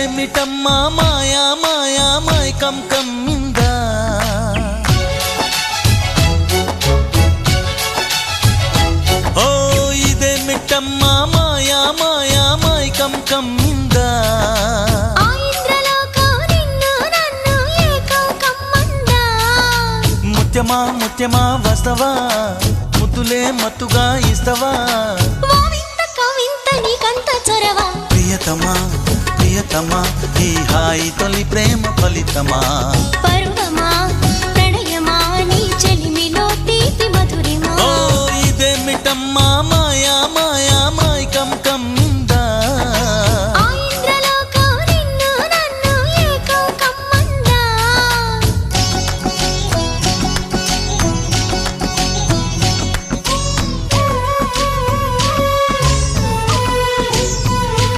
ఇదేమిటమ్మా మాయా మాయా మైకం కమ్మిందా ఓ ఇదేమిటమ్మా మాయా మాయా మైకం కమ్మిందా ముత్యమా ముత్యమా వస్తవా ముద్దులే మత్తుగా ఇస్తవా ప్రియతమా ప్రియతమా ఈ హాయి తొలి ప్రేమ ఫలితమా పరువమా ప్రణయమా నీ చెలిమిలో తీపి మధురిమా ఓ ఇదేమిటమ్మా మాయా మాయా